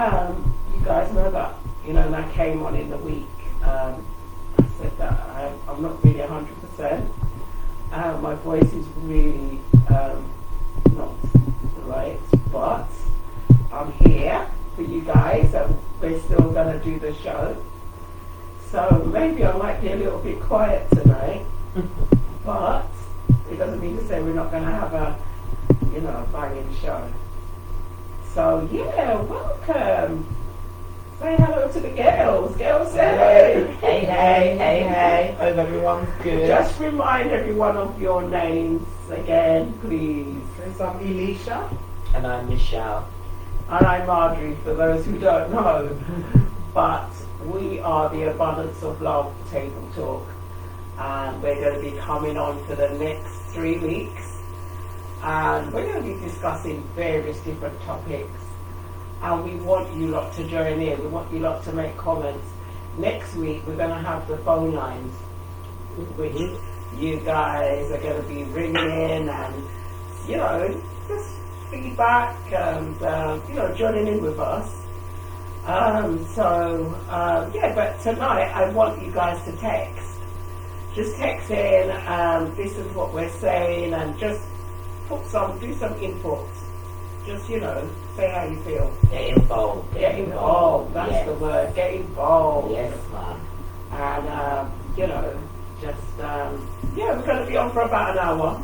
You guys know that, when I came on in the week, I said that I'm not really 100%. My voice is really not right, but I'm here for you guys, and we're still going to do the show. So maybe I might be a little bit quiet tonight, but it doesn't mean to say we're not going to have a banging show. So yeah, welcome. Say hello to the girls. Girls, say hey. Hey. Hope everyone's good. Just remind everyone of your names again, please. So I'm Elisha. And I'm Michelle. And I'm Marjorie, for those who don't know. But we are the Abundance of Love Table Talk. And we're going to be coming on for the next 3 weeks. And we're going to be discussing various different topics. And we want you lot to join in. We want you lot to make comments. Next week, we're going to have the phone lines, which you guys are going to be ringing in and, just feedback and, joining in with us. But tonight, I want you guys to text. Just text in, this is what we're saying, and just do some inputs. Just, say how you feel. Get involved. Get involved. That's the word. Get involved. Yes, man. And, we're going to be on for about an hour.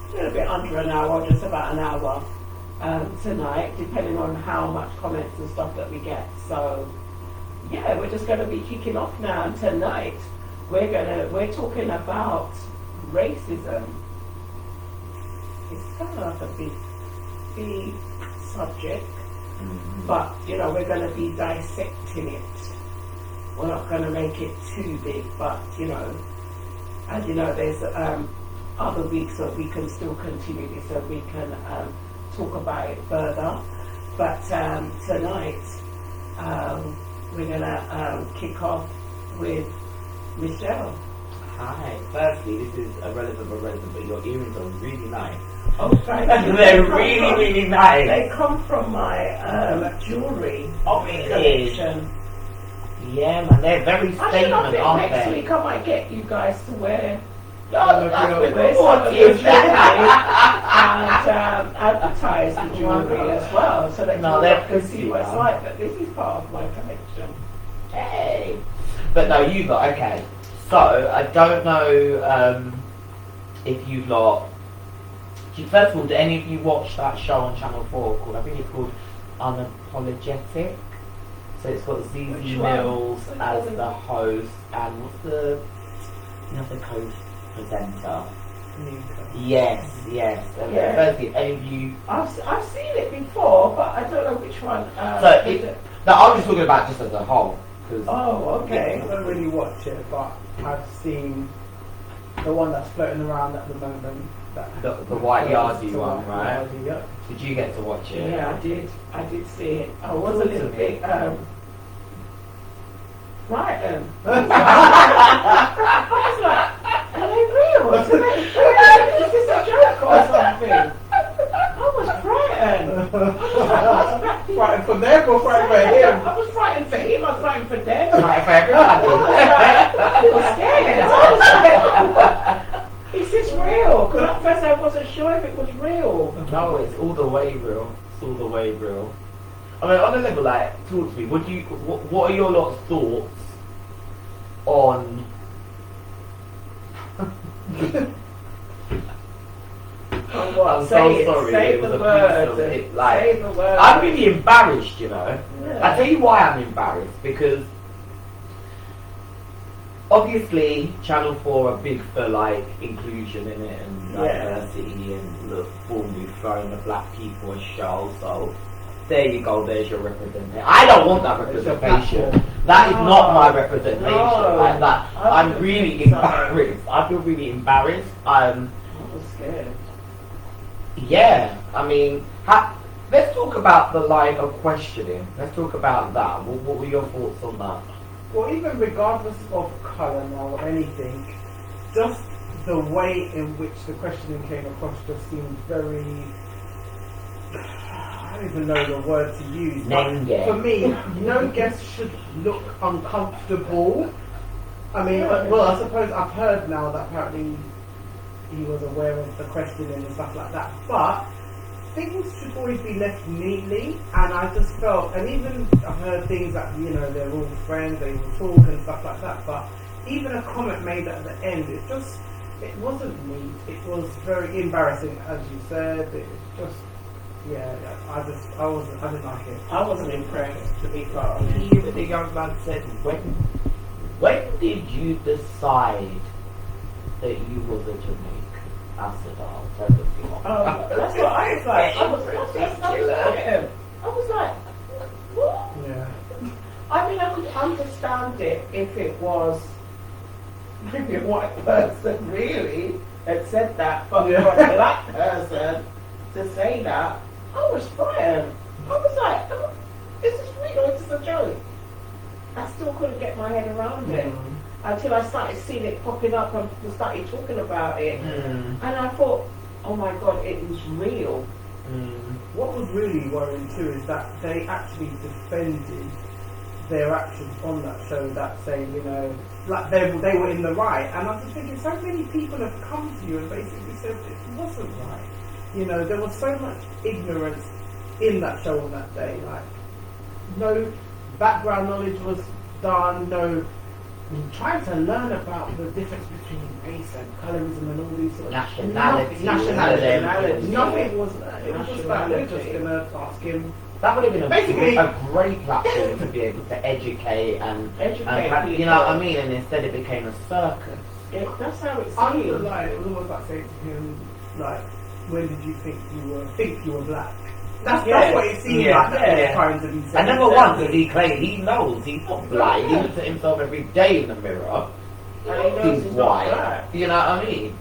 A little bit under an hour, just about an hour tonight, depending on how much comments and stuff that we get. So, we're just going to be kicking off now. And tonight, we're talking about racism. It's kind of like a big subject, but we're going to be dissecting it. We're not going to make it too big, but there's other weeks that we can still continue this, so we can talk about it further. But tonight we're going to kick off with Michelle. Hi. Firstly, this is irrelevant, but your earrings are really nice. Oh, thank you. They're really nice. They come from my jewellery collection. Yeah, man, they're very statement, aren't they? Next week I might get you guys to wear What is that? And advertise the jewellery as well, so that you can see what it's like. But this is part of my collection. Hey. But no, you got okay. So I don't know if you lot. First of all, did any of you watch that show on Channel 4 called, I think it's called Unapologetic? So it's got Zizi Mills as the host, and what's the co-presenter? Yes. Firstly, any of you? I've seen it before, but I don't know which one. No, I'm just talking about just as a whole. Oh, okay. I don't really watch it, but I've seen the one that's floating around at the moment. The White Yardie one, right? Yeah. Did you get to watch it? Yeah, I did see it. I was a little bit frightened. I was like, are they real? Is this a joke or something? I was frightened. Frightened for them or frightened for him? I was frightened for him, I was frightened for them. Right, for everybody. I was scared. Is this real? Because at first I wasn't sure if it was real. No, it's all the way real. It's all the way real. I mean, on a level, like, talk to me. What are your lot's thoughts on? Oh, what? I'm so sorry. Say It was the a words. piece of it. Like, Say the words. I'm really embarrassed, Yeah. I tell you why I'm embarrassed, because obviously Channel 4 are big for like inclusion in it and diversity and the form we've thrown the black people as show. So there you go, there's your representation. I don't want that representation. That is not my representation. Like that. I'm really embarrassed. I feel really embarrassed. I was scared. Yeah, I mean, let's talk about the line of questioning. Let's talk about that. What were your thoughts on that? Well, even regardless of colour now or anything, just the way in which the questioning came across just seemed very, I don't even know the word to use. But Nenge. for me, no guest should look uncomfortable. I mean, well, I suppose I've heard now that apparently he was aware of the questioning and stuff like that. But things should always be left neatly, and I just felt, and even I've heard things that, you know, they're all friends, they will talk and stuff like that, but even a comment made at the end, it wasn't neat, it was very embarrassing, as you said, it just, yeah, I didn't like it. I wasn't impressed, to be quite honest. Even the young man said, when did you decide that you were the Jamaican? I said, oh, turn the thing off. That's what I was like. I was like, what? Yeah. I mean, I could understand it if it was maybe a white person really had said that, but for a black person to say that, I was frightened. I was like, oh, is this real or is this a joke? I still couldn't get my head around it until I started seeing it popping up and we started talking about it. And I thought, oh my God, it was real. What was really worrying too is that they actually defended their actions on that show, that saying, you know, like they were in the right. And I'm just thinking, so many people have come to you and basically said it wasn't right. You know, there was so much ignorance in that show on that day. Like, no background knowledge was done, no trying to learn about the difference between race and colorism and all these sort of nationality. Nothing was that. It was just like, we're just going to ask him. That would have been Basically, a great platform to be able to educate and you know what I mean, and instead it became a circus. That's how it I seemed. like, it was almost like saying to him, like, when did you think you were black? That's what it seemed like that he was trying to be saying. And number one, because he claimed he knows he's not black. He looks at himself every day in the mirror. And he knows he's not black. You know what I mean?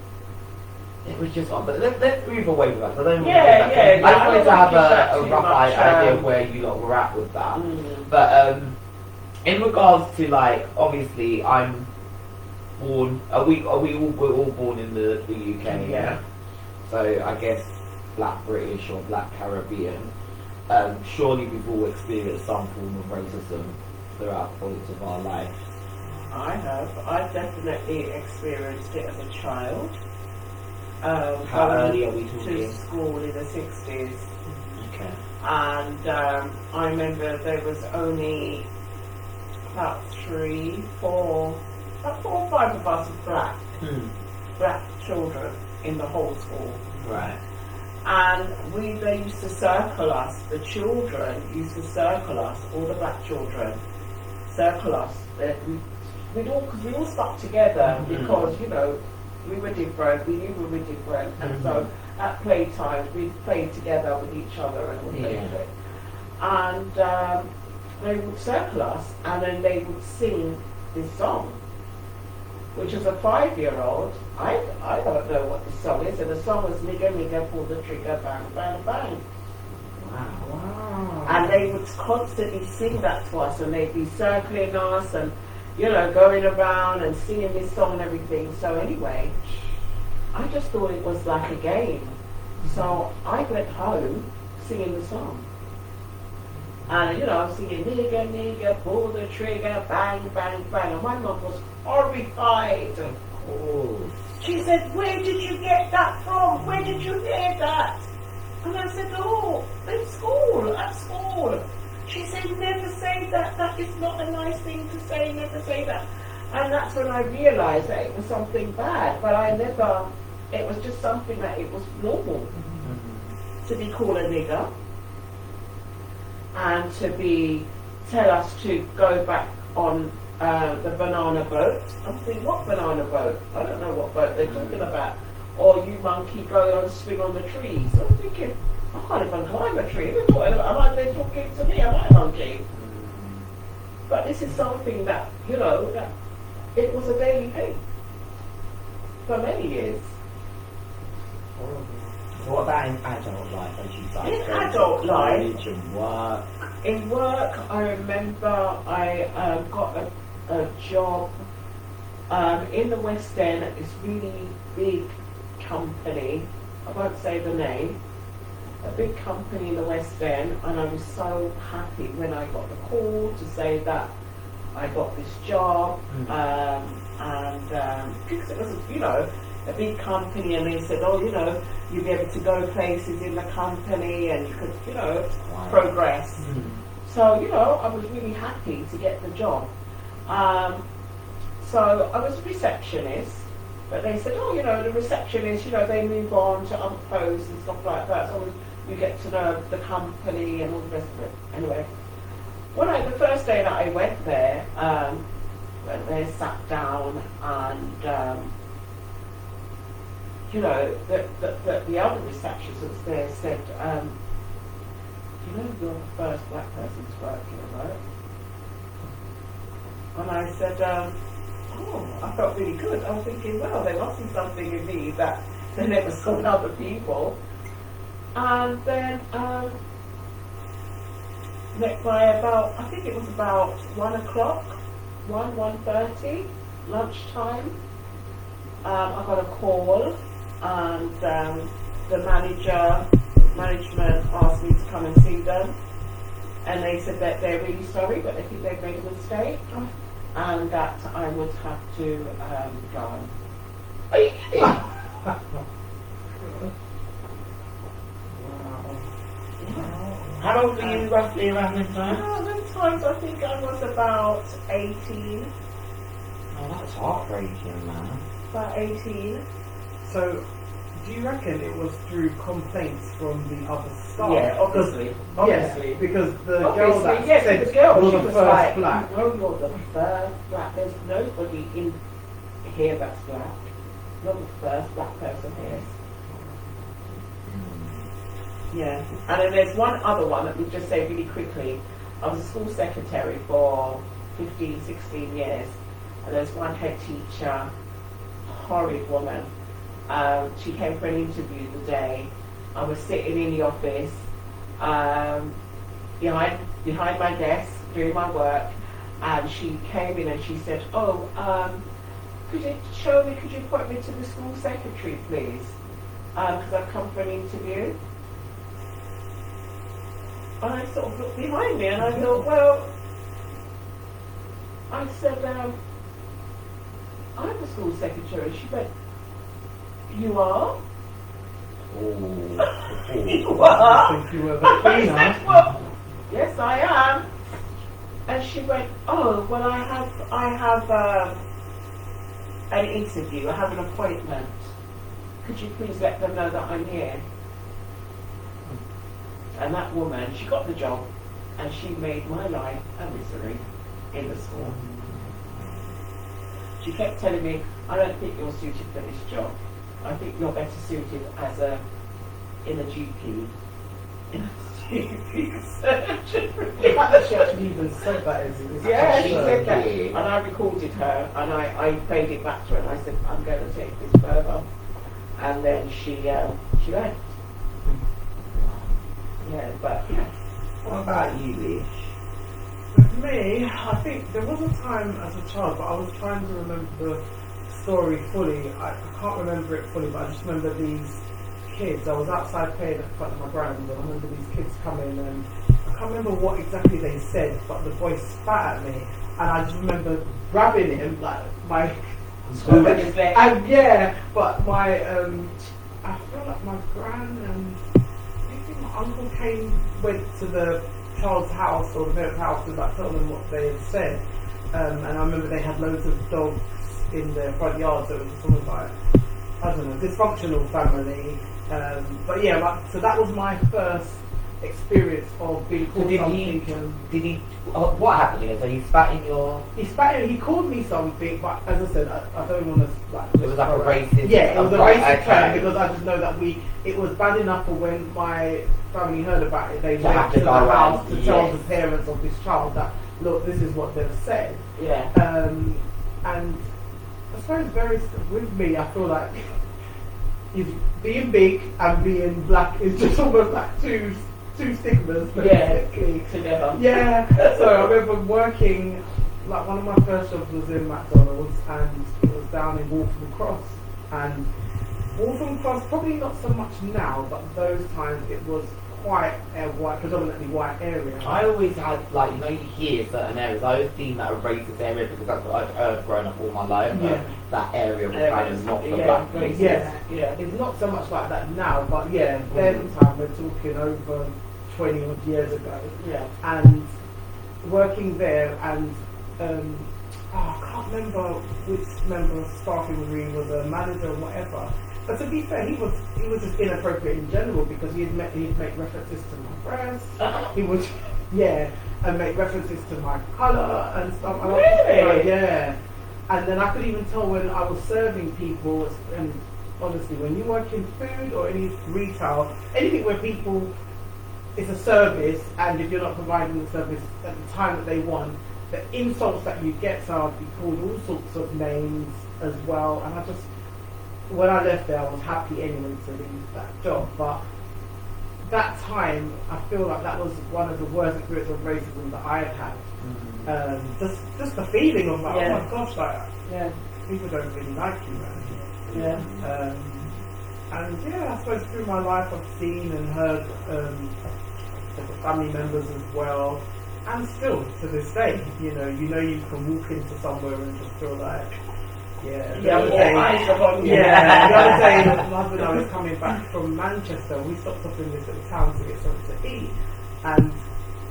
It was just on. But let's move away from that. I don't I I wanted to have a too rough much, idea of where you lot were at with that. But in regards to, like, obviously I'm born. We're all born in the UK. Yeah. So I guess Black British or Black Caribbean. Surely we've all experienced some form of racism throughout points of our life. I have. I definitely experienced it as a child. How early are we To talking? school in the 60s. Okay. And I remember there was only about 4 or 5 of us black children in the whole school. Right. And they used to circle us, the children used to circle us, all the black children, circle us. We all stuck together because, you know, we were different, we knew we were different, and so at playtime we played together with each other and all that. And they would circle us, and then they would sing this song, which as a 5-year-old, I don't know what the song is, and the song was nigga nigga pull the trigger bang bang bang. Wow. And they would constantly sing that to us, and they'd be circling us and, you know, going around and singing this song and everything. So anyway, I just thought it was like a game. So I went home singing the song. And, you know, I'm singing nigga, nigga, pull the trigger, bang, bang, bang. And my mum was horrified. Oh. She said, where did you get that from? Where did you hear that? And I said, oh, at school. She said, never say that. That is not a nice thing to say, never say that. And that's when I realised that it was something bad. But it was just something that it was normal to be called a nigger. And to tell us to go back on the banana boat. I'm thinking, what banana boat? I don't know what boat they're talking about. Or you monkey, go and swing on the trees. I'm thinking, I can't even climb a tree. They're talking to me, am I a monkey? But this is something that, you know, that it was a daily thing for many years. So what about in adult life, as you say? In adult life, college and work. in work, I remember I got a job in the West End at this really big company. I won't say the name. a big company in the West End, and I was so happy when I got the call to say that I got this job, because it was, you know, a big company, and they said, oh, you know, you'll be able to go places in the company, and you could, you know, progress. So, you know, I was really happy to get the job. So I was a receptionist, but they said, oh, you know, the receptionist, you know, they move on to other posts and stuff like that, so you get to know the company and all the rest of it. Anyway, the first day that I went there, sat down, and you know, the other receptionist that was there said, you know, you're the first black person to work here, right? And I said, oh, I felt really good. I was thinking, well, there must be something in me that they never saw in other people. And then, by about, I think it was about 1 o'clock, 1:30, lunchtime, I got a call, and the management asked me to come and see them, and they said that they're really sorry, but they think they've made a mistake, and that I would have to go. Are you kidding? How old were you roughly around this time? Those times I think I was about 18. Oh, that's heartbreaking, man. About 18. So, do you reckon it was through complaints from the other staff? Yeah, obviously. Yeah, because the girl Obviously, that yes, said the girl, you're she the was first like, black. no, you're the first black. There's nobody in here that's black. You're the first black person here. Yeah. And then there's one other one that we'll just say really quickly. I was a school secretary for 15, 16 years. And there's one head teacher, horrid woman. She came for an interview the day. I was sitting in the office behind my desk doing my work, and she came in and she said, oh, could you point me to the school secretary, please? Because I've come for an interview. And I sort of looked behind me and I thought, well, I said, I'm the school secretary. She went, you are? Oh. You are? I think you were the queen, I said, well, yes, I am. And she went, oh, well, I have an interview. I have an appointment. Could you please let them know that I'm here? And that woman, she got the job, and she made my life a misery in the school. She kept telling me, I don't think you're suited for this job. I think you're better suited in a GP surgery. She actually even said that. Yeah, she said that. And I recorded her, and I played it back to her, and I said, I'm going to take this further. And then she left. Yeah, but yeah. What about you, Lish? With me, I think there was a time as a child, but I was trying to remember the story fully. I can't remember it fully, but I just remember these kids. I was outside playing in front of my grand, and I remember these kids coming, and I can't remember what exactly they said, but the boy spat at me, and I just remember grabbing him, like my and yeah, but my I feel like my gran and my uncle went to the child's house or the parent's house to like tell them what they had said, and I remember they had loads of dogs in their front yard, so it was sort of like, I don't know, dysfunctional family. But yeah, so that was my first experience of being called something. What happened here? So he spat in your... He called me something, but as I said, I don't want to like... It was like a racist... Yeah, it was a racist term, because I just know that it was bad enough for when my family heard about it, they went to the house to tell the parents of this child that, look, this is what they've said. Yeah. And I suppose with me, I feel like being big and being black is just almost like two stigmas, basically. Together. Yeah. So I remember working, like one of my first jobs was in McDonald's, and it was down in Waltham Cross, and Waltham Cross, probably not so much now, but those times it was quite a white, predominantly white area. I always had, like, you know, you hear certain areas. I always deemed that a racist area because that's what I've heard growing up all my life. Yeah. That area was kind of not for black places. Yeah, it's not so much like that now, but yeah, then time we're talking over 20 odd years ago. Yeah. And working there, and I can't remember which member of staff he was a manager or whatever. But to be fair, he was just inappropriate in general because he'd make references to my breast. He would, and make references to my colour and stuff. And Really? Yeah. And then I could even tell when I was serving people, and honestly, when you work in food or any retail, anything where people, it's a service, and if you're not providing the service at the time that they want, the insults that you get, so I'd be called all sorts of names as well. And when I left there, I was happy anyway to leave that job. But that time, I feel like that was one of the worst experiences of racism that I had had. Just the feeling of like, oh my gosh, like, people don't really like you, man. Yeah. And I suppose through my life I've seen and heard family members as well, and still to this day, you can walk into somewhere and just feel like, the other day, my husband and I was coming back from Manchester. We stopped off in this little town to get something to eat, and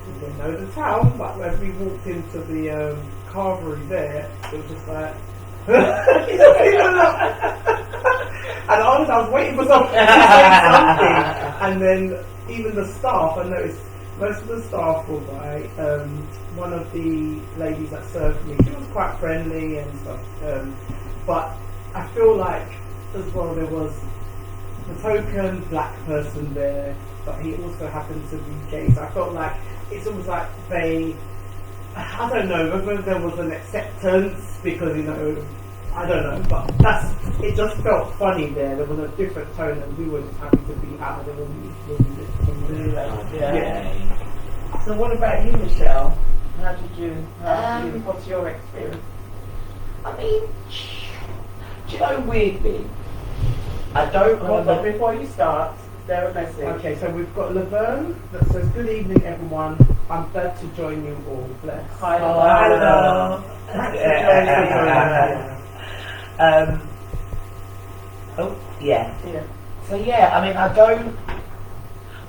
we didn't know the town, but as we walked into the carvery there, it was just like, and honestly, I was waiting for someone to say something, and then even the staff, I noticed most of the staff were white. One of the ladies that served me, she was quite friendly and stuff, but I feel like as well there was the token black person there, but he also happened to be gay, so I felt like it's almost like I don't know whether there was an acceptance because I don't know, but it just felt funny there. There was a different tone, and we were just happy to be out there when we left. So what about you, Michelle? What's your experience? I mean, do you know, weirdly, I don't Hold on, before you start, is there a message? Okay, so we've got Laverne that says, good evening everyone, I'm glad to join you all, bless. Hi, hello. Thanks for So I mean,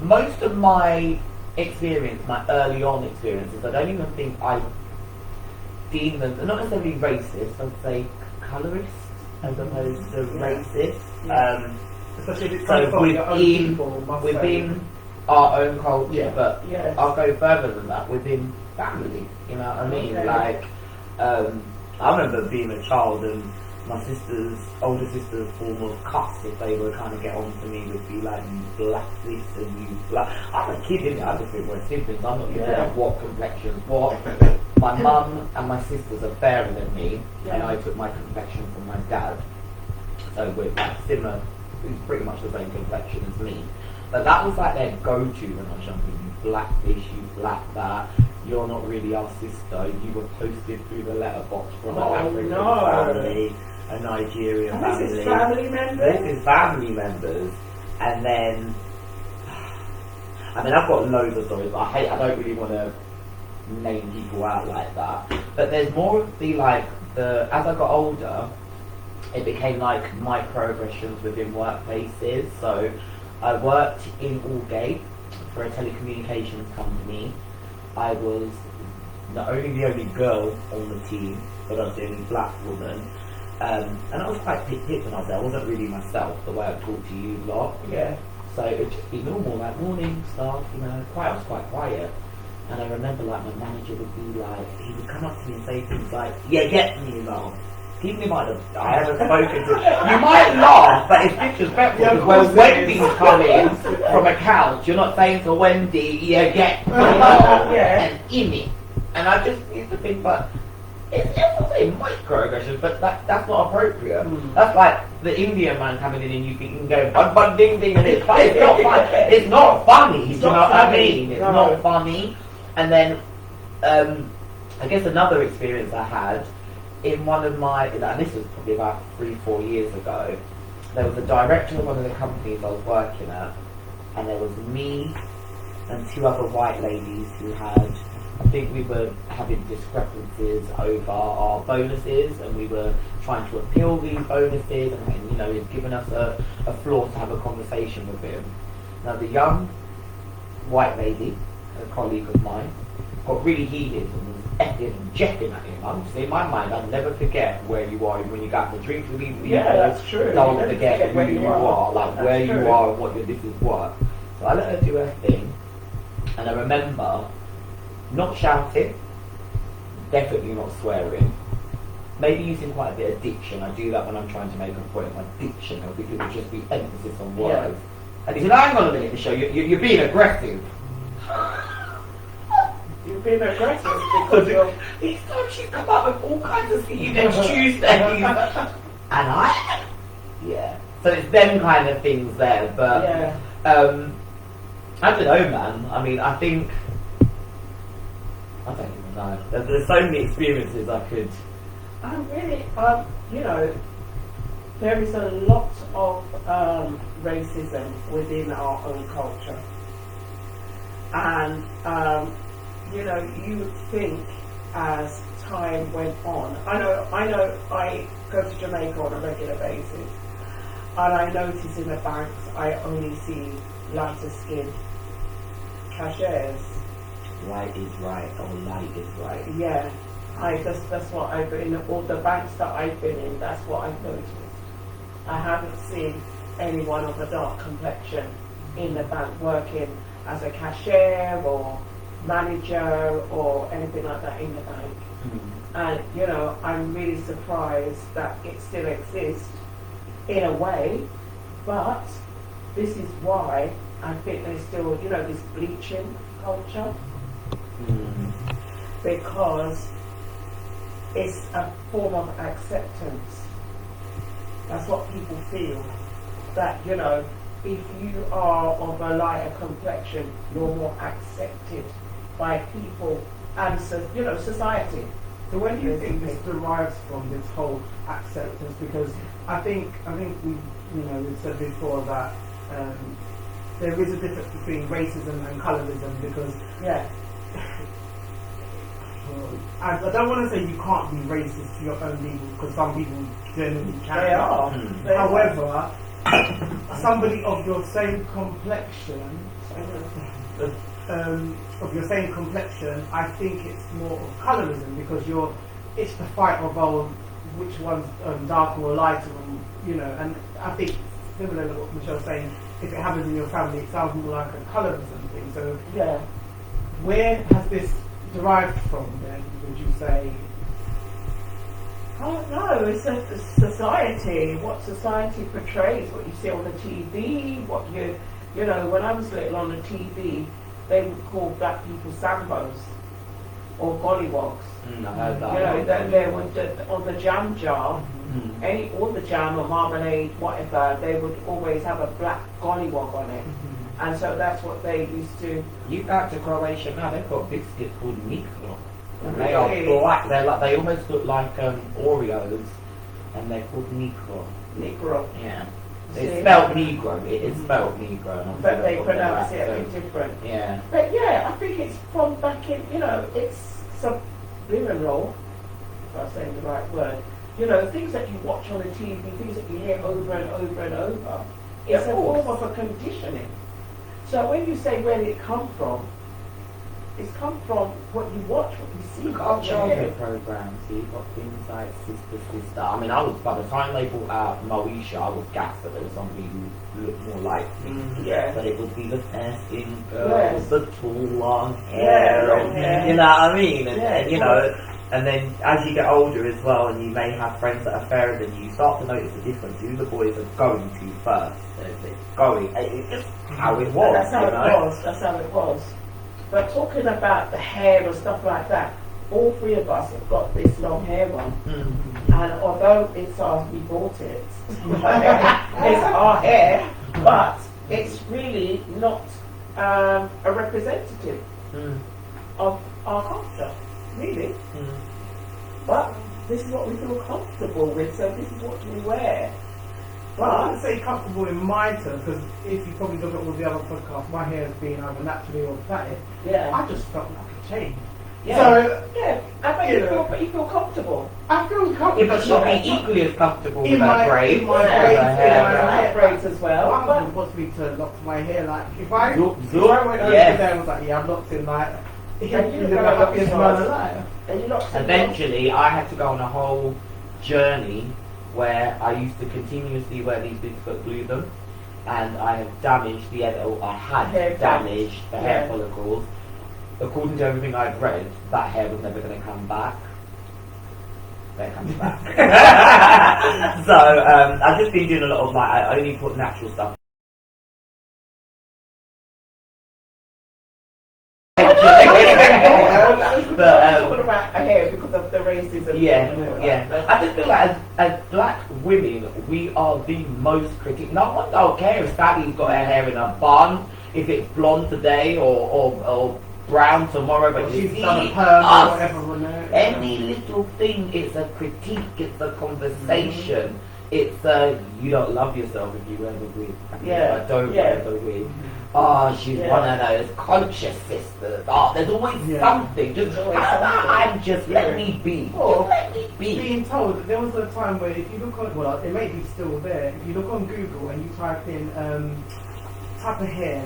most of my experience, my early on experiences, I don't even think I deem them, not necessarily racist, I'd say colorist as opposed to racist. Especially if it's So within our own culture, but I'll go further than that, within family, you know what I mean? Okay. Like, I remember being a child and my older sister's form of cuss, if they were kind of get on to me, would be like, you black this and you black. I'm a kid, innit? I just think we're siblings. I'm not looking at what complexions what. My mum and my sisters are fairer than me, and I took my complexion from my dad. So we're like similar, who's pretty much the same complexion as me. But that was like their go-to when I was younger. You black this, you black that. You're not really our sister. You were posted through the letterbox from an African family, a Nigerian family. This is family members? This is family members. And then, I mean, I've got loads of stories, but I don't really want to name people out like that. But there's more of the, as I got older, it became like microaggressions within workplaces. So I worked in Aldgate for a telecommunications company. I was not only the only girl on the team, but I was the only black woman. And I was quite picked when I was there. I wasn't really myself, the way I talked to you a lot. Yeah. So it would just be normal, like morning stuff, I was quite quiet. And I remember my manager would be like, he would come up to me and say things like, get me, love. Keep in mind, I haven't spoken to you might laugh, but it's disrespectful because when Wendy's coming from accounts, you're not saying to Wendy, get me, love, and in it. And I just used to think, but it's say microaggressions, but that's not appropriate. That's like the Indian man coming in and you think you can go bun ding ding, and it's not funny. It's not funny. Do you know what I mean? It's not funny. And then I guess another experience I had in one of my, and this was probably about 3-4 years ago, there was a director of one of the companies I was working at, and there was me and two other white ladies who had, I think we were having discrepancies over our bonuses, and we were trying to appeal these bonuses, and you know, he'd given us a floor to have a conversation with him. Now the young white lady, a colleague of mine, got really heated and was effing and jeffing at him. I'm just in my mind, I'll never forget where you are when you got the drink with people. Yeah, that's true. Don't forget who you are, like That's where true. you are and what your this is what. So I let her do her thing, and I remember not shouting, definitely not swearing, maybe using quite a bit of diction. I do that when I'm trying to make a point. My diction, it would just be emphasis on words. And he said, hang on a minute, Michelle, you're being aggressive. You've been aggressive because you're... Each time she's come up with all kinds of things, next Tuesday, and I... Yeah. So it's them kind of things there, but... Yeah. I don't know, man. I mean, I think... I don't even know. There's so many experiences I could... Really, you know, there is a lot of racism within our own culture. And, you know, you would think as time went on, I know I go to Jamaica on a regular basis, and I notice in the banks I only see lighter skinned cashiers. Right is right, or light is right. Yeah, that's what I've been in all the banks that I've been in. That's what I've noticed. I haven't seen anyone of a dark complexion in the bank working as a cashier or manager or anything like that in the bank. And you know, I'm really surprised that it still exists in a way, but this is why I think there's still, you know, this bleaching culture. Because it's a form of acceptance. That's what people feel. That, you know, if you are of a lighter complexion, you're more accepted by people and, you know, society. So when do you think this derives from, this whole acceptance? Because I think we, you know, we've said before that there is a difference between racism and colorism, because I don't want to say you can't be racist to your own people, because some people generally can. They are. However, somebody of your same complexion, I think it's more of colorism, because it's the fight of which one's darker or lighter, and, you know. And I think similar to what Michelle's saying, if it happens in your family, it sounds more like a colorism thing. So where has this derived from then, would you say? I don't know, it's a society, what society portrays, what you see on the TV, what you know, when I was little on the TV, they would call black people sambos or gollywogs. I heard that. You know, that they would, on the jam jar, all the jam or marmalade, whatever, they would always have a black gollywog on it. And so that's what they used to... You go out to Croatia now, they've got biscuits called Nikro. They Really? are black, they almost look like Oreos, and they're called Nikro. Negro. Yeah. See? It's spelled Negro, it is spelled Negro. And But they obviously pronounce it they're a black, bit so- different. Yeah. But yeah, I think it's from back in, you know, it's subliminal, if I'm saying the right word. You know, things that you watch on the TV, things that you hear over and over and over. It's a form of a conditioning. So when you say where did it come from, it's come from what you watch, what you see. You've got childhood programs, so you've got things like Sister. I mean, by the time they brought out Moesha, I was gassed that there was somebody who looked more like me. Yeah. But it would be the fair skin girl, Yes. the tall long hair, long hair. you know what I mean? And, Yeah, and you know, and then as you get older as well, and you may have friends that are fairer than you, start to notice the difference. Who the boys are going to first. They're going. It's just how it was. That's how you it know? was. That's how it was. But talking about the hair and stuff like that, all three of us have got this long hair on. And although it's we bought it, it's our hair, but it's really not a representative of our culture, really. But this is what we feel comfortable with, so this is what we wear. Well, I wouldn't say comfortable in my terms, because if you probably look at all the other podcasts, my hair has been either naturally or plaited. Yeah. I just felt like a change. Yeah. So, yeah, I bet you feel comfortable. I feel comfortable. Yeah, but she'll be equally as comfortable with In her my braids. in my and her braids, hair. in my hair. Braids as well. My husband wants me to lock my hair. Like, if I Zoop, if zoop, I went over yes. there and was like, yeah, I'm locked in, like, he's And you the look like happiest a man child. alive. And you're not Eventually, I had to go on a whole journey where I used to continuously wear these big foot glue them, and I have damaged the I had Hair damaged the hair Yeah. follicles. According to everything I'd read, that hair was never going to come back. There it comes back. So I've just been doing a lot of like I only put natural stuff. But talking about hair because of the racism. Yeah. I just feel like as black women, we are the most critical. No one don't care if Sally's got her hair in a bun, if it's blonde today or brown tomorrow, but you She's see done a perm or us, whatever on there. any little thing, it's a critique, it's a conversation. It's you don't love yourself if you wear the wig. Yeah. I don't Yeah. wear the wig. Oh, she's Yeah. one of those conscious sisters. Oh, there's always Yeah. something. Just There's always something. I'm just let me be. Or Just let me be. being told that there was a time where if you look on, well, it may be still there, if you look on Google and you type in type of hair,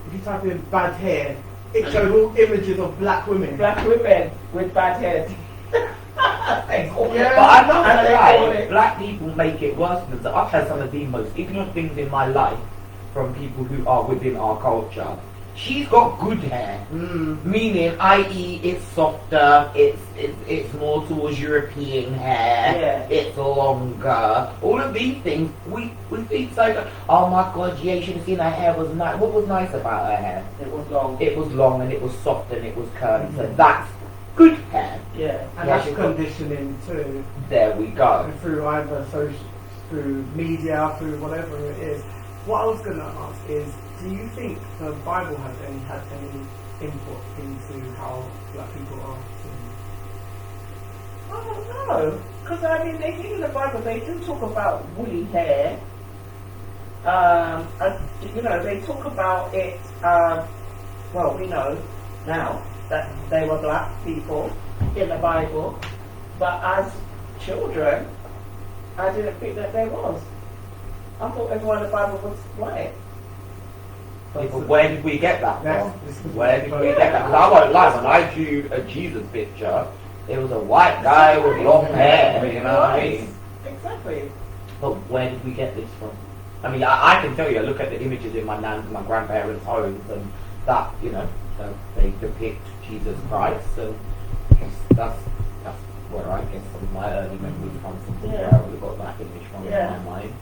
if you type in bad hair, it shows all images of black women. Black women with bad hair. Yeah. But I'm not And gonna they call lie, it- black people make it worse than that. I've had some of the most ignorant things in my life from people who are within our culture. She's got good hair, meaning, i.e., it's softer, it's more towards European hair, Yeah. it's longer. All of these things, we think so. Oh my God, yeah, you should have seen her hair was nice. What was nice about her hair? It was long. It was long and it was soft and it was curly. So that's good hair. Yeah. And Yeah, that's she's got- conditioning too, There we go. through either social, through media, through whatever it is. What I was going to ask is, do you think the Bible had any input into how black people are seen? I don't know. Because, I mean, they think in the Bible, they do talk about woolly hair. And, you know, they talk about it, well, we know now that they were black people in the Bible. But as children, I didn't think that there was. I thought everyone in the Bible was white. Yeah, but where did we get that That's- from? Where did we get that? Because I won't lie, when I drew a Jesus picture, it was a white guy with long hair, you know what I mean? Exactly. But where did we get this from? I mean, I can tell you, I look at the images in my nan's and my grandparents' homes, and that, you know, they depict Jesus Christ, and that's where I guess some of my early memories come from, Yeah. where I would have got that image from Yeah. in my mind.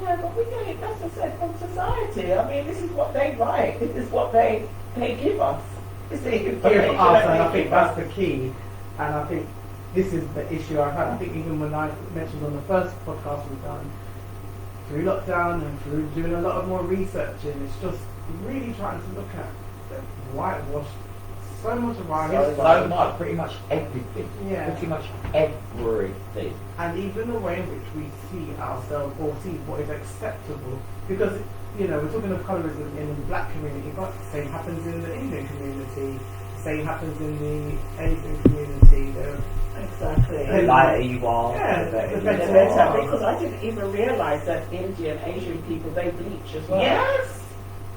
Yeah, but we get it, that's a set from society. I mean, this is what they write. This is what they give us. This is the Give information us, that and they I think give that's us. the key. And I think this is the issue I've had. I think even when I mentioned on the first podcast we've done, through lockdown and through doing a lot of more research, and it's just really trying to look at the whitewash. So much of our history. So much, pretty much everything. Yeah. Pretty much everything. And even the way in which we see ourselves or see what is acceptable, because you know we're talking of colorism in the black community, but the same happens in the Indian community, the same happens in the Asian community. Exactly. The lighter you are, Yeah, the better the you better Better, you are. because I didn't even realize that Indian, Asian people, they bleach as well. Yes!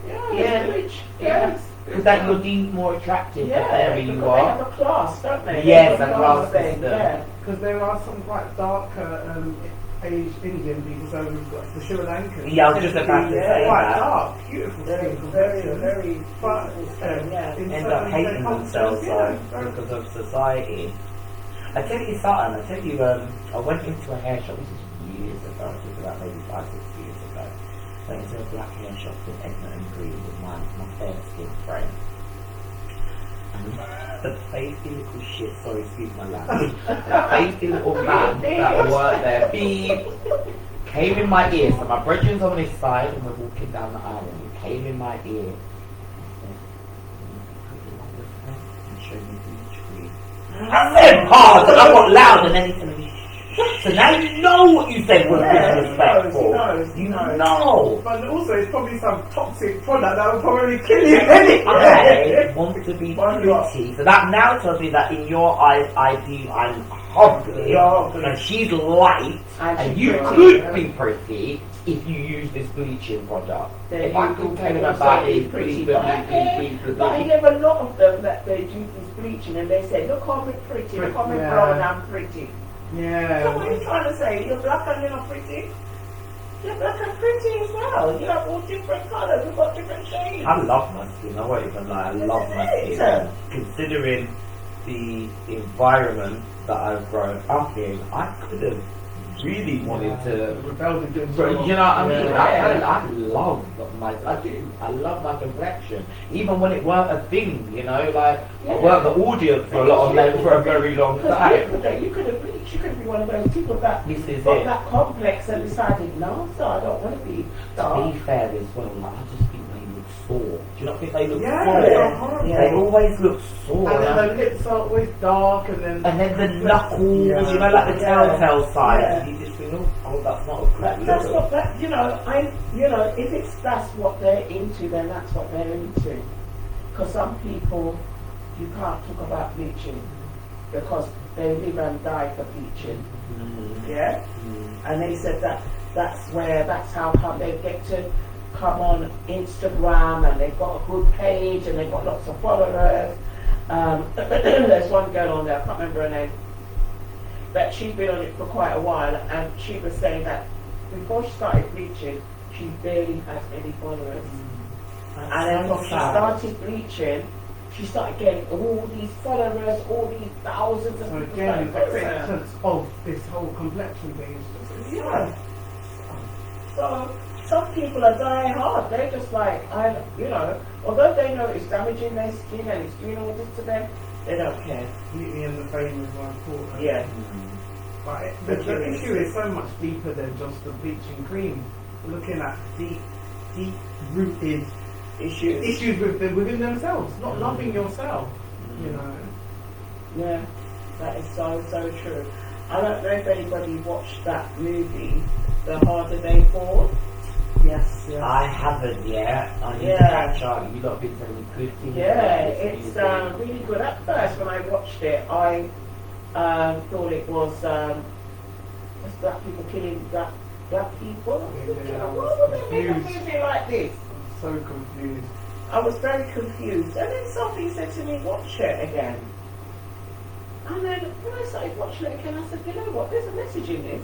Yeah, Yeah. They bleach. Yes. Because that you're deemed more attractive the fairer because you they are. have a class, don't they? Yes, They have a class thing, system. yeah. Because there are some quite darker Indian people, so we've got the Sri Lankans. Yeah, I was just about to say quite that. dark, beautiful Very, skin very, complexion. very But beautiful skin, yeah. in End up certain hating cultures, themselves yeah, though, because of society. I tell you something, I went into a hair shop, this is years ago, it was about maybe 5-6 years ago. I went into a black hair shop in Edna and Green with my fair skinned friend. And the pasty little shit, sorry, excuse my language, the pasty little man that worked there, beep, came in my ear. So my brethren's on his side and we're walking down the aisle and he came in my ear and showed me the tree. I said hard and I got loud and then he said, shut So now you know what you said was disrespectful. He knows. know. But also, it's probably some toxic product that will probably kill you anyway. I want to be pretty. So that now tells me that in your eyes, I'm ugly. And she's light. And you could be pretty if you use this bleaching product. If I complain about it, pretty, but I have a lot of them that they do this bleaching and they say, look how I'm pretty, look how I'm brown and I'm pretty. Yeah. So what are you trying to say? You're black and you're not pretty? You're black and pretty as well. You have all different colours, you've got different shades. I love my skin, I won't even lie, I love my skin. Considering the environment that I've grown up in, I could have really wanted to rebel against you know what I mean? Yeah. I love I love my complexion. Even when it weren't a thing, you know, like I weren't the audience for a lot of men for a very long time. You could have bleached, you could be one of those people that This is got it. that complex and decided, no, so I don't want to be dark. To be fair as well, like, I just think they look sore. Do you not think they look Yeah, sore? they're horrible. They always look sore. And then the lips are always dark, and then the knuckles, Yeah. you know, like the telltale side. Yeah. You just think, oh, that's not a good That's look. what that, you know, if that's what they're into, then that's what they're into. Because some people, you can't talk about bleaching because they live and die for bleaching. Yeah? And they said that's how come they get to come on Instagram and they've got a good page and they've got lots of followers. There's one girl on there, I can't remember her name, but she's been on it for quite a while and she was saying that before she started bleaching, she barely had any followers. And then when she started bleaching, she started getting all these followers, all these thousands of so people again, started following her. acceptance of this whole complexion thing is just Yeah. So some people are dying hard. They're just like, although they know it's damaging their skin and it's doing all this to them, they don't care. beauty and the fame is more important. Yeah. But the issue is so much deeper than just the bleaching cream. We're looking at deep-rooted issues within themselves, not loving yourself. You know. Yeah, that is so true. I don't know if anybody watched that movie, The Harder They Fall. Yes. I haven't yet. I need to Yeah. catch up. You've got been telling me good things. Yeah, about this it's movie. really good. At first, when I watched it, I thought it was just black people killing black people. Yeah, Why would they make a movie like this? So confused. I was very confused. And then somebody said to me, watch it again. And then when I started watching it again, I said, you know what, there's a message in this.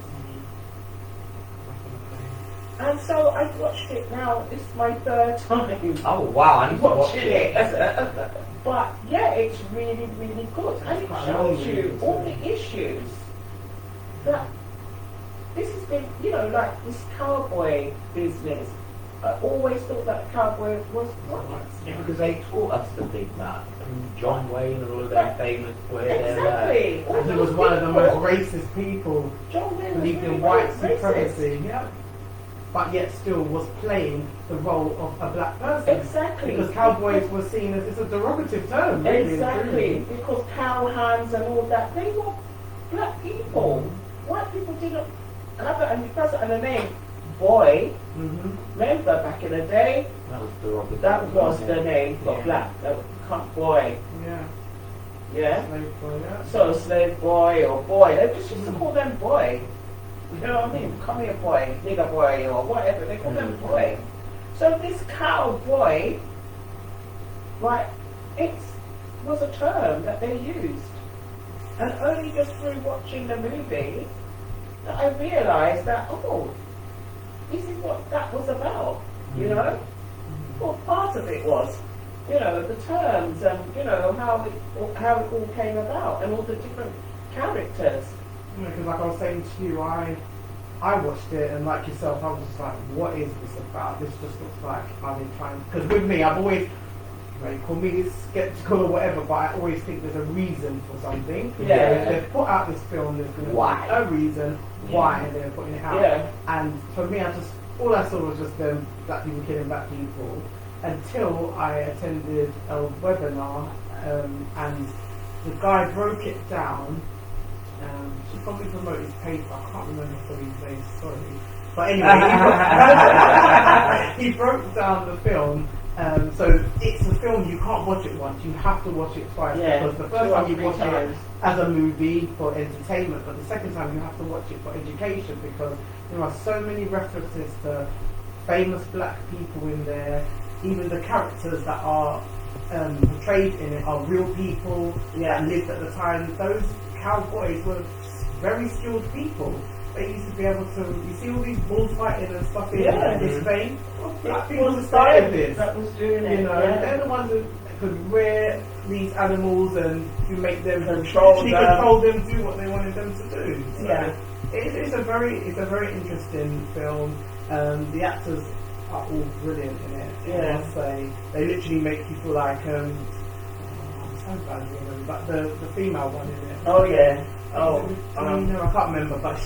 And so I watched it now, this is my third time. Oh wow, I need to watch Watching it. But yeah, it's really, really good. And it shows you all the issues that this has been, like this cowboy business. I always thought that cowboy was right. Yeah, because they taught us to think that. John Wayne and all of them famous boys. Exactly. All And he was those one of the people. most racist people. John Wayne was Believed really in white racist. supremacy. Yeah. But yet still was playing the role of a black person. Exactly. Because cowboys were seen as it's a derogative term. Really, Exactly. truly. Because cowhands and all that, they were black people. White people didn't have it, and because of the name boy, remember back in the day, That was the that was the name for black. That was boy. Yeah. Yeah. Slave boy, yeah. So slave boy or boy, they just used to call them boy. You know what I mean? Come here boy, nigger boy or whatever, they call them boy. So this cowboy, right, it was a term that they used. And only just through watching the movie that I realised that, oh, this is what that was about, you know? Well, part of it was, the terms and, how it all came about and all the different characters. Because like I was saying to you, I watched it and like yourself, I was just like, what is this about? This just looks like I've been trying. Because with me, I've always, you call me skeptical or whatever, but I always think there's a reason for something. Yeah. If they've put out this film, there's going to be a reason why they're putting it out. Yeah. And for me, all I saw was just them black people killing black people until I attended a webinar and the guy broke it down Should probably promote his page, but I can't remember for his name, sorry. But anyway, he broke down the film. So it's a film, you can't watch it once, you have to watch it twice, because the first time you watch it as a movie for entertainment, but the second time you have to watch it for education, because there are so many references to famous black people in there. Even the characters that are portrayed in it are real people that lived at the time. Those cowboys were very skilled people. They used to be able to, you see all these bullfighting and stuff in this vein. Black people started this. That was doing it. You know, they're the ones who could rear these animals and you make them control them, do what they wanted them to do. So it's a very interesting film. The actors are all brilliant in it. I must say, they literally make you feel like I'm so bad with them, but the female one in it. Oh yeah. I can't remember, but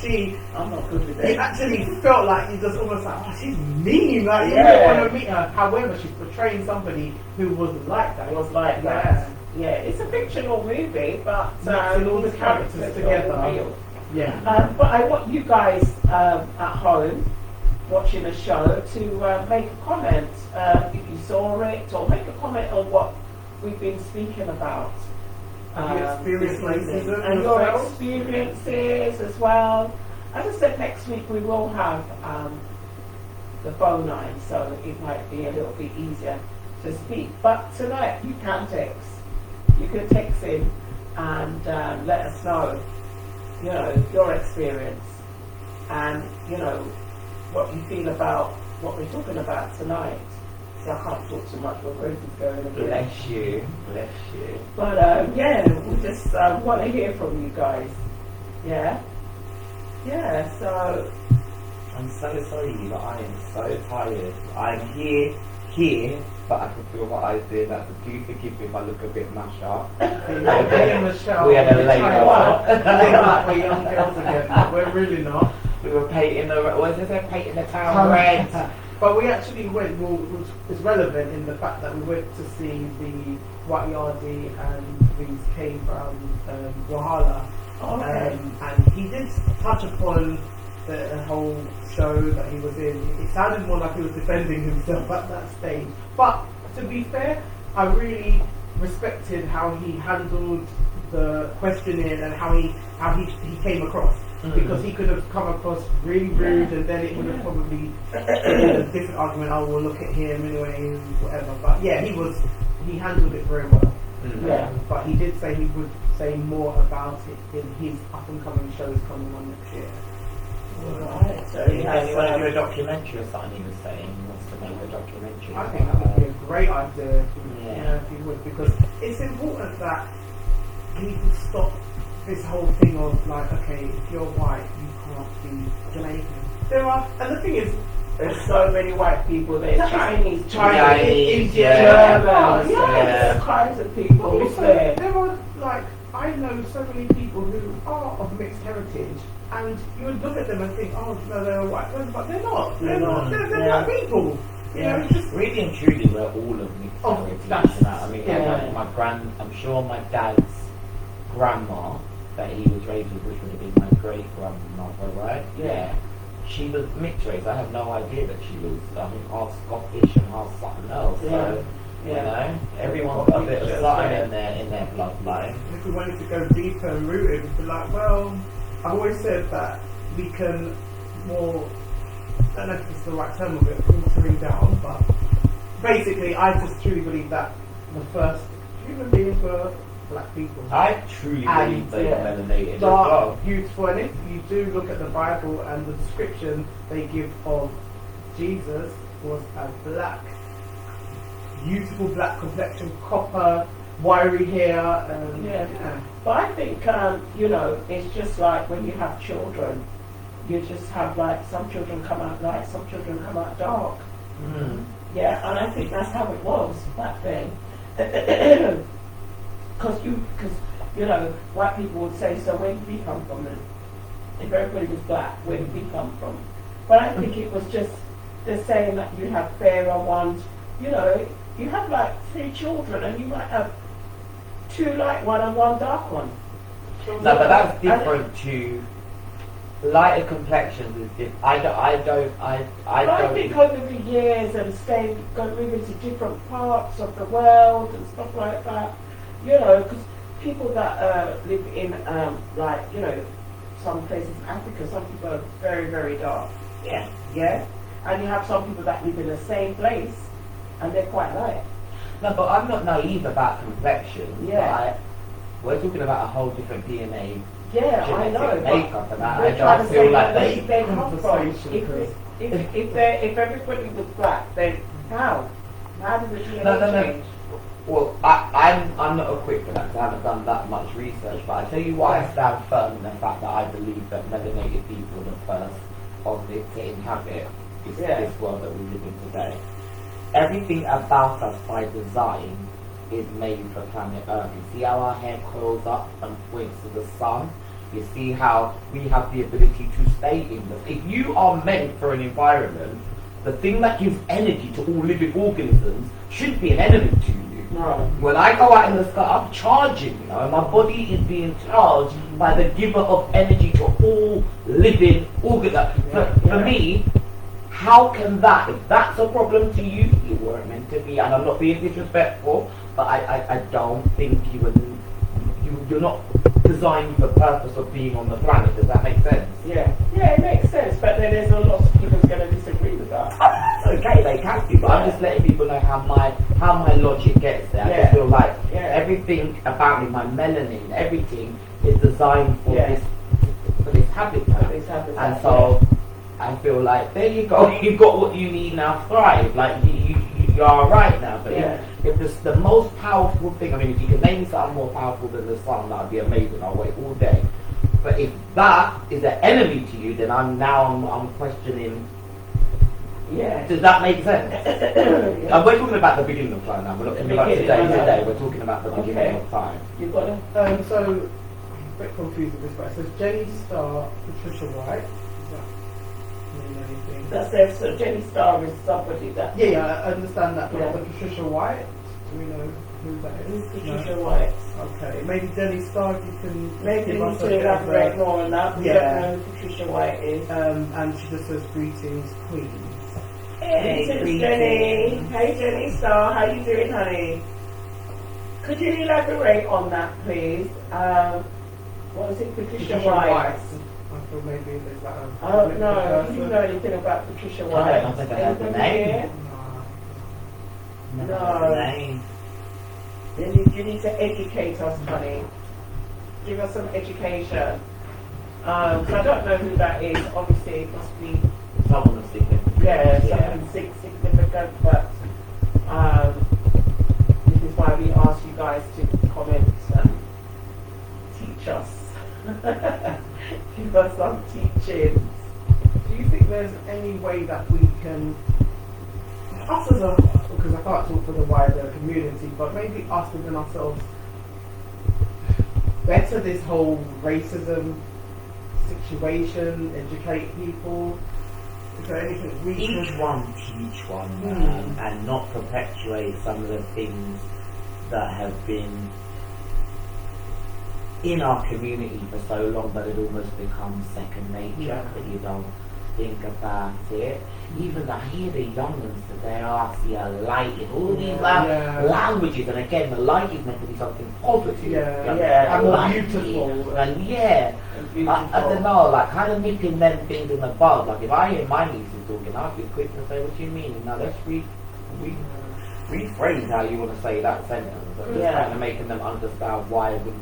I'm not good with it. It actually felt like you just almost like, oh, she's mean, like you don't want to meet her. However, she's portraying somebody who was like that. Yeah, it's a fictional movie, but mixing all the characters together. But I want you guys at home watching the show to make a comment if you saw it, or make a comment on what we've been speaking about. Experiences and your experiences as well. As I said, next week we will have the phone line, so it might be a little bit easier to speak. But tonight you can text. You can text in and let us know, your experience and what you feel about what we're talking about tonight. I can't talk too much, my voice is going again. Bless you. But we just want to hear from you guys. So I'm so sorry, but I am so tired. I'm here, but I can feel my eyes doing that. So do forgive me if I look a bit mashed up. We had a late one. We're young girls again. We're really not. We were painting the town red. But we actually went, which is relevant in the fact that we went to see the White Yardie and these came from Wahala. And he did touch upon the whole show that he was in. It sounded more like he was defending himself at that stage. But to be fair, I really respected how he handled the questioning and how he came across. Because he could have come across really rude, and then it would have probably been a different argument. Oh, we'll look at him anyway, whatever. But he handled it very well. But he did say he would say more about it in his up and coming shows coming on next year. Right. So he want to do a documentary or something. He was saying he wants to make a documentary. I think that would be a great idea. If he would, because it's important that people stop this whole thing of like, okay, if you're white, you can't be Jamaican. There are, and the thing is, there's so many white people. There's Chinese, Indian, Germans, all kinds of people. Also, there are like, I know so many people who are of mixed heritage, and you would look at them and think, oh, no, they're a white person, but they're not. They're black people. You know, just really and truly, we're all of mixed heritage. I mean, I'm sure my dad's grandma that he was raised with, which would have been my great grandmother, right? She was mixed race. I have no idea that she was, I think, half Scottish and half something else. So, everyone's got a bit of something in their bloodline. If we wanted to go deeper and rooted, we'd be like, well, I've always said that we can more, I don't know if it's the right term of it, filtering down, but basically, I just truly believe that the first human beings were black people. I truly believe they were melanated as dark, well. beautiful, and if you do look at the Bible and the description they give of Jesus was a black, beautiful black complexion, copper, wiry hair, But I think it's just like when you have children, you just have like some children come out light, some children come out dark. And I think that's how it was back then. Because white people would say, so where did we come from then? If everybody was black, where did we come from? But I think it was just the saying that you have fairer ones. You have like 3 children and you might have 2 light one and 1 dark one. No, but that's different to lighter complexions. Is different. I think over the years and moving to different parts of the world and stuff like that, you know, because people that live in some places in Africa, some people are very, very dark. Yeah. Yeah. And you have some people that live in the same place and they're quite light. No, but I'm not naive about complexion. Yeah. We're talking about a whole different DNA. Yeah, I know. Makeup and that. I don't feel like they come from. If everybody was black, then how? How does the DNA change? Well, I'm not equipped for that because I haven't done that much research. But I tell you why I stand firm in the fact that I believe that melanated people are the first of this to inhabit this world that we live in today. Everything about us by design is made for planet Earth. You see how our hair coils up and points to the sun? You see how we have the ability to stay in them. If you are meant for an environment, the thing that gives energy to all living organisms should be an enemy to you. Right. When I go out in the sky, I'm charging, you know, and my body is being charged by the giver of energy to all living organisms. For me, how can that, if that's a problem to you, you weren't meant to be, and I'm not being disrespectful, but I don't think you're not designed for the purpose of being on the planet. Does that make sense? Yeah, it makes sense, but then there's a lot of people who's going to disagree with that. Okay, they can do, but I'm just letting people know how my logic gets there. I just feel like everything about me, my melanin, everything is designed for this habitat. And so I feel like there you go, you've got what you need now. Thrive, like you are right now. But if it's the most powerful thing, I mean, if you can name me something more powerful than the sun, that would be amazing. I'll wait all day. But if that is an enemy to you, then I'm questioning. Yeah. Does that make sense? We're talking about the beginning of time now. We're not talking about today. We're talking about the beginning of time. You've got to. So, I'm a bit confused with this, but it says Jenny Starr, Patricia White. That says so Jenny Starr is somebody that. Yeah, I understand that. But Patricia White, do we know who that is? Patricia White. Okay, maybe Jenny Starr, you can maybe you need to elaborate more on that. We don't know who Patricia White is. And she just says greetings, Queen. Hey, Jenny. Hey, Jenny Starr. How you doing, honey? Could you elaborate on that, please? What was it, Patricia White? I thought maybe there's that. Oh no, do you know anything about Patricia White? I don't think I have the name. No. You need to educate us, honey. Give us some education. So I don't know who that is. Obviously, it must be someone significant. Something significant. But this is why we ask you guys to comment and teach us. Give us some teachings. Do you think there's any way that we can, us as a, because I can't talk for the wider community, but maybe us within ourselves, better this whole racism situation, educate people? Is there anything we can... Each one teach one, and not perpetuate some of the things that have been in our community for so long that it almost becomes second nature, that you don't think about it. Even I hear the young ones today ask you light in all these languages, and again the light is meant to be something positive and beautiful, and I don't know, like kind of nipping them things in the bud. Like if I hear my nieces talking, I'll be quick to say, what do you mean? Now let's rephrase how you want to say that sentence. I'm just kind of making them understand why we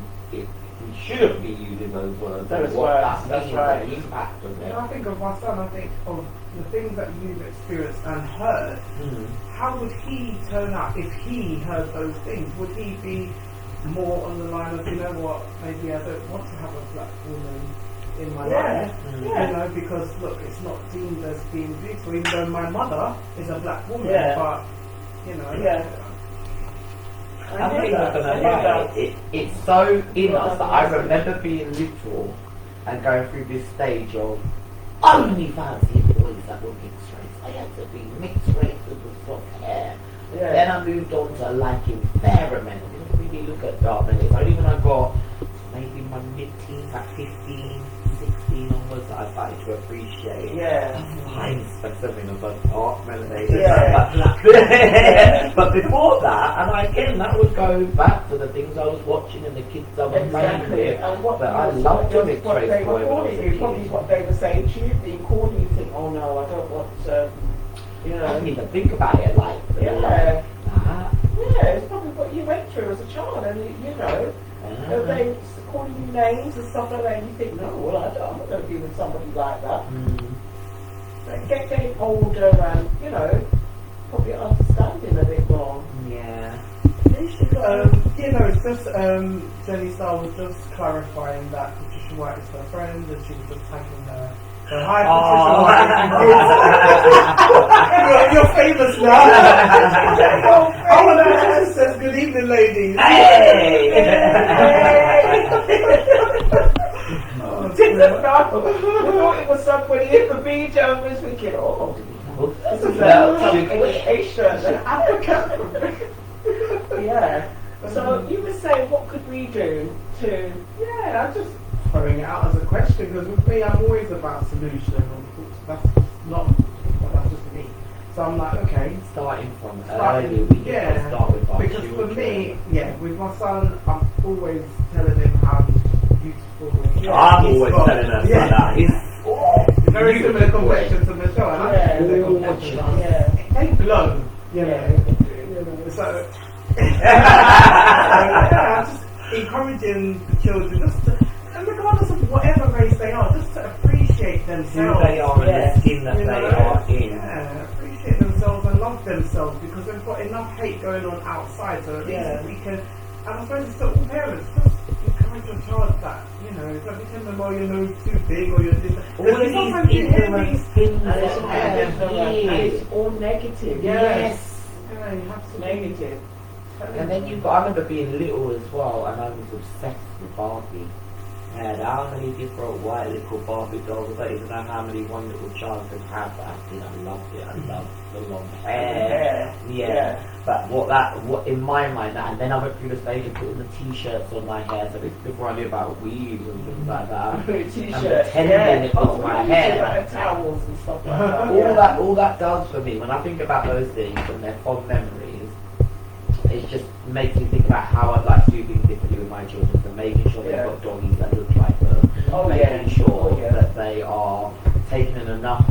shouldn't be using those words. Those what words, that means, the impact of it. I think of my son, I think of the things that you've experienced and heard. How would he turn out if he heard those things? Would he be more on the line of, you know what, maybe I don't want to have a black woman in my life, you know, because look, it's not deemed as being beautiful, even though my mother is a black woman, but you know. I'm not gonna lie, it's so in us that I remember being little and going through this stage of only fancy boys that were mixed race. I had to be mixed race with soft hair. Then I moved on to liking fairer men. I didn't really look at dark men. Only when I got maybe my mid to appreciate. Yeah. Fine specimen of a dark melody. Yeah. But before that, and again, that would go back to the things I was watching and the kids I was playing with. And what But I loved the Victorious what they Boy were when I was calling a you, kid. probably what they were saying to you. They called you, think, oh no, I don't want to, you I know. didn't even think about it like that. Yeah. That. Yeah, it's probably what you went through as a child, and you know, they calling you names and stuff like that, and you think, no, well, I'm not going to be with somebody like that. But getting older and, you know, probably understanding a bit more. Yeah. It's just Jenny Star was just clarifying that Patricia White is her friend, and she was just tagging her. So hi, Patricia White. You're famous now. Patricia says, good evening, ladies. Hey! I thought it was somebody in the beach. I was thinking, oh, this is an African. Yeah. So you were saying, what could we do to? Yeah, I'm just throwing it out as a question, because with me, I'm always about solution. That's just me. So I'm like, okay. Starting from early, we can start with our because children. for me, with my son, I'm always telling him how he's beautiful. I'm always telling her that. He's very similar complexion to Michelle. And I think they're complexion. They glow, you know. So, I'm just encouraging the children, just to, and regardless of whatever race they are, just to appreciate themselves. Who they are and the skin that they are in. Yeah, appreciate themselves and love themselves, because they've got enough hate going on outside. So at least we can, and I suppose it's to all parents, just encourage your child that, you know, don't be telling them, oh, your nose too big or you're different. All of these ignorant things and it's all negative. Yes. Yeah, you have to negative. And then you've got, I remember being little as well, and I was obsessed with Barbie. And how many different white little Barbie dolls, I don't even know how many one little child could have, but I loved it. I loved the long hair. Yeah. But what in my mind, and then I went through the stage of putting the t-shirts on my hair, so this is before I knew about weaves and things like that. T-shirts, and pretending it was my hair. Like towels and stuff like that. All that does for me, when I think about those things and their fond memories, it just makes me think about how I'd like to do things differently with my children, so making sure they've got dollies that look like them, making sure that they are taking enough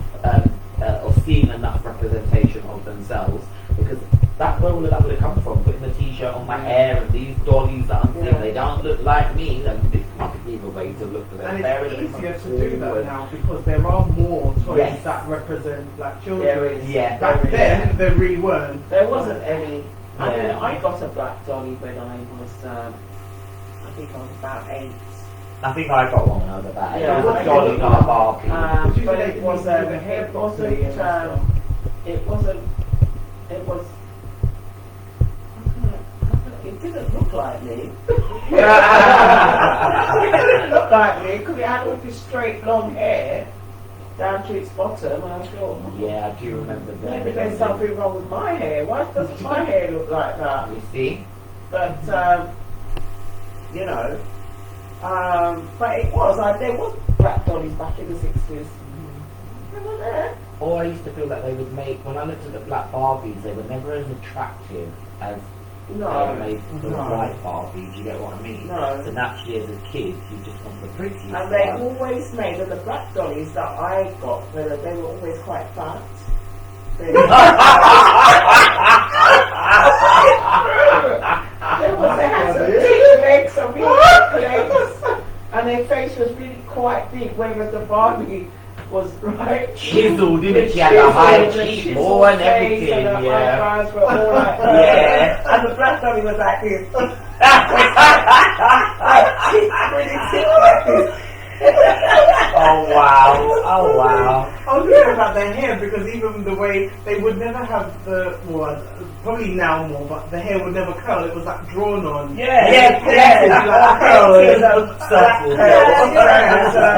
or seeing enough representation of themselves, because that's where all of that would have come from, putting the t-shirt on my hair and these dollies that I'm seeing, they don't look like me, and this might be a way to look for them. And it's easier to do that now, because there are more toys that represent black children. Back then, there really weren't. There wasn't any. I mean, I got a black dolly when I was, I think I was about 8. I think I got one when I was about 8. Yeah, It was a dolly, not a Barbie. But it wasn't, it didn't look like me. It didn't look like me, because it had all this straight long hair down to its bottom, and I thought, yeah, I do remember that. maybe there's something wrong with my hair. Why doesn't my hair look like that? You see? But, you know, but it was, there was black dollies back in the 60s. They were there. Or I used to feel that they would make, when I looked at the black Barbies, they were never as attractive as they made the white Barbies, you get what I mean? No. So naturally as a kid, you just want the prettiest And they one. always made, and the black dollies that I got, they were always quite fat. They had some big legs, some big legs, and their face was really quite big, whereas the Barbie was right chiseled, didn't it? She had a high cheekbone and everything, and the eyebrows were all like and the black dolly was like this. Oh wow. I was thinking about their hair, because even the way they would never have probably now more, but the hair would never curl. It was like drawn on. Yeah.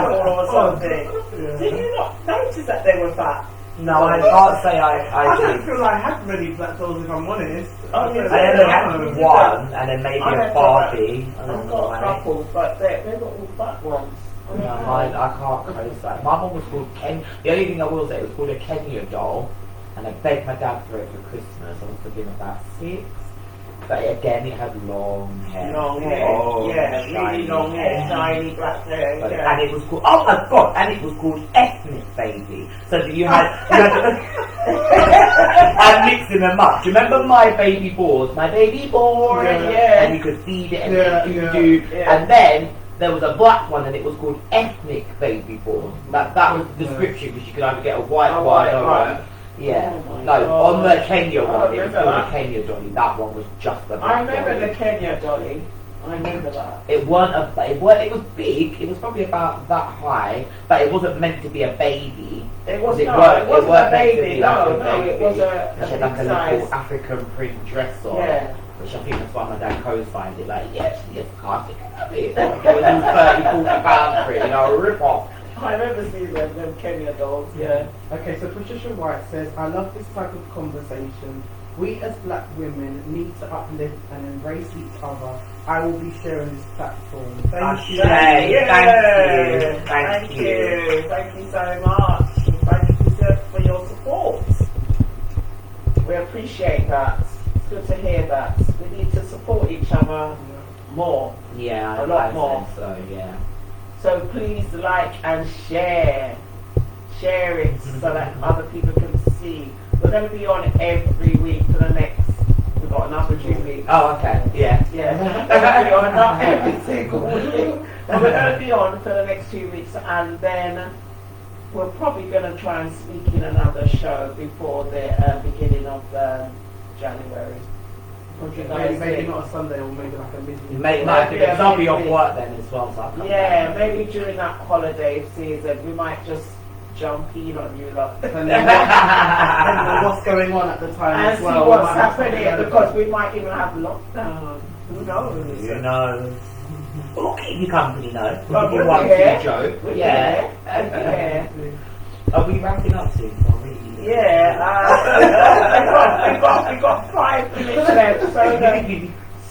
Or something. Did you not notice that they were fat? No, I can't say I I did. don't feel I had many black dolls, if I'm honest. Oh, yes. I only had one, and then maybe a Barbie. I've got a couple, but they were all fat ones. No, mine, I can't co-sign. My mum was called Ken. The only thing I will say, it was called a Kenya doll, and I begged my dad for it for Christmas. I must have been about 6. But again, it had long hair. Long hair, really long hair, shiny black hair, And it was called, oh my god, and it was called Ethnic Baby. So that you had I'm mixing them up. Do you remember My Baby Board? My Baby Board, and you could feed it and and then there was a black one and it was called Ethnic Baby Board. That was the description, because you could either get a white one or a... Yeah, on the Kenya one, it was called a Kenya dolly. That one was just a I remember dolly. the Kenya dolly. I remember that. It was big. It was probably about that high, but it wasn't meant to be a baby. It wasn't a baby. No, it was a she had like a little African print dress on. Yeah. Which I think that's why my dad co-signed it. Like, yes, can't have it. It was 30, 40 pounds for it, a rip-off. I remember seeing them Kenya dolls, Okay, so Patricia White says, I love this type of conversation. We as black women need to uplift and embrace each other. I will be sharing this platform. Thank you. Thank you. Thank you so much. Thank you for your support. We appreciate that. It's good to hear that. We need to support each other more. Yeah, a lot more. So, yeah. So please like and share. Share it so that other people can see. We're going to be on every week for the next. We've got another 2 weeks. Oh, okay. Yeah. Yeah. We're going to be on not every single week. And we're going to be on for the next 2 weeks, and then we're probably going to try and sneak in another show before the beginning of January. Maybe not a Sunday, or maybe like a midweek. Because I'll be off work then as well. So maybe during that holiday season we might just jump in on you lot. And then what's going on at the time and as well. see what's happening, because we might even have lockdown. Who knows? Who knows? We'll keep you company though. But We'll we're give here. a joke. We're Yeah. here. Are we wrapping up soon? Yeah. We got 5 minutes left.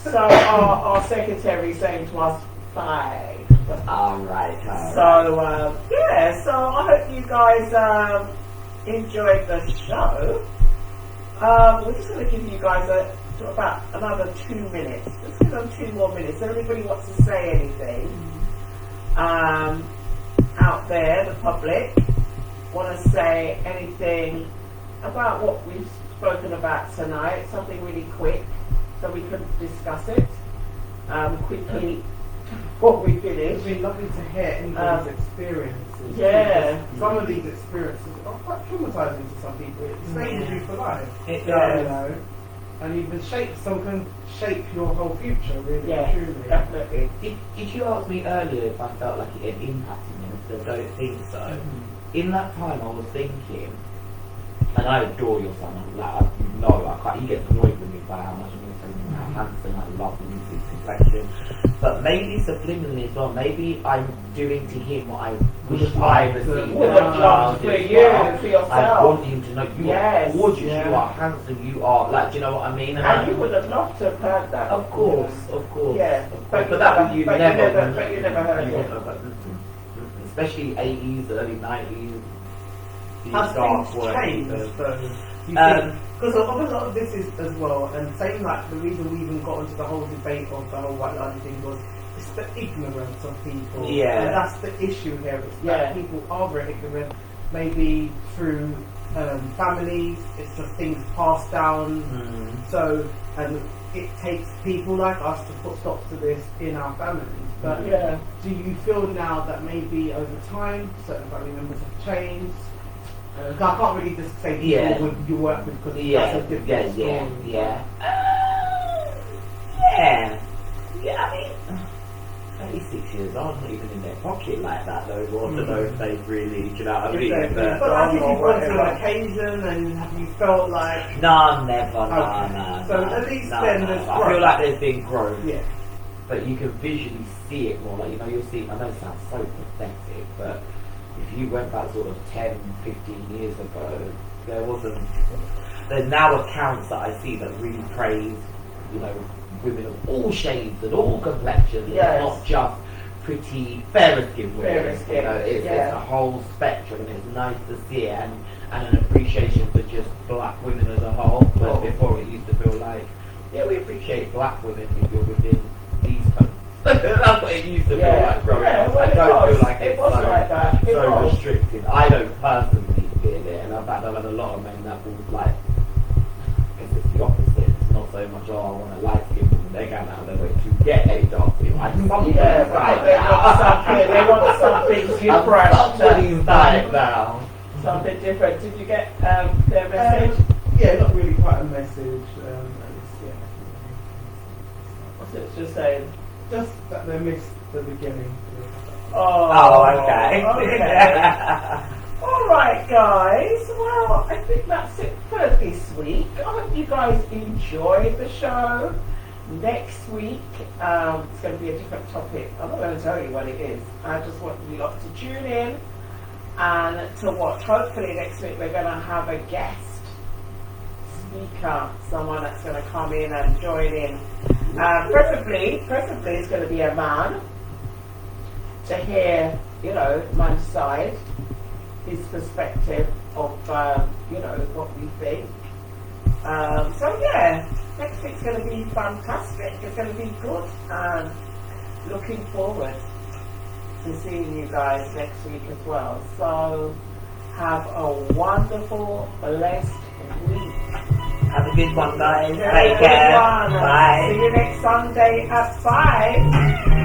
So our secretary saying to us 5. Alright. So so I hope you guys enjoyed the show. We're just going to give you guys about another 2 minutes. Let's give them 2 more minutes. Everybody wants to say anything out there, the public, want to say anything about what we've spoken about tonight, something really quick so we can discuss it quickly. What we finished. It's been lovely to hear anybody's experiences. Yeah. Some of these experiences are quite traumatizing to some people. It stays with you for life. It does. You know, and even some can shape your whole future, really, truly. Definitely. Did you ask me earlier if I felt like it had impacted me? I still don't think so. In that time I was thinking, and I adore your son, he gets annoyed with me by how much I'm going to how handsome, I love him, his complexion. But maybe subliminally as well, maybe I'm doing to him what I wish I received. Would have loved for you and for yourself. I want him to know you are gorgeous, you are handsome, you are, do you know what I mean? And you would have loved to have heard that. Of course. Yeah. But that you never heard it. Especially 80s, early 90s. Has things changed though? Because a lot of this is as well, and saying like the reason we even got into the whole debate of the whole white lie thing was it's the ignorance of people. Yeah. And that's the issue here. It's that people are very ignorant, maybe through families, it's just things passed down. So, and it takes people like us to put stops to this in our families. But do you feel now that maybe over time certain family members have changed? I can't really just say people you work with, because that's a different story. I mean, 36 years old, not even in their pocket like that though. I don't know if they've really, do you know what I mean? But like if you've gone to an occasion and have you felt like... No, never, no. So at least then there's growth. I feel like there's been growth. Yeah. But you can visually see it more, like, you'll see, I know it sounds so pathetic, but if you went back sort of 10, 15 years ago, there's now accounts that I see that really praise, women of all shades and all complexions. It's not just pretty fair-skinned women. Fair-skinned, You know, it's yeah. a whole spectrum, and it's nice to see it, and an appreciation for just black women as a whole. But Oh. before it used to feel like, yeah, we appreciate black women if you're within these codes. That's what it used to feel like growing up. well, I don't feel like it it's was so, like that. It so was. restricted. I don't personally feel it, and I've had a lot of men that will like, because it's the opposite. It's not so much, oh, I want a light skin woman. They're going out of their way to get a dark skin. Like, somebody's Yeah, right they now. want something. They want something different. Somebody's right now. Something different. Did you get their message? Yeah, not really quite a message. Yeah, What's it just saying? just that they missed the beginning. Oh, okay. All right, guys. Well, I think that's it for this week. I hope you guys enjoyed the show. Next week, it's going to be a different topic. I'm not going to tell you what it is. I just want you lot to tune in and to watch. Hopefully next week we're going to have a guest speaker, someone that's going to come in and join in. Preferably it's going to be a man, to hear, you know, man's side, his perspective of, you know, what we think. So yeah, next week's going to be fantastic. It's going to be good, and looking forward to seeing you guys next week as well. So have a wonderful, blessed week. Have a good one, guys. Have a Take good care. one. Bye. See you next Sunday at 5.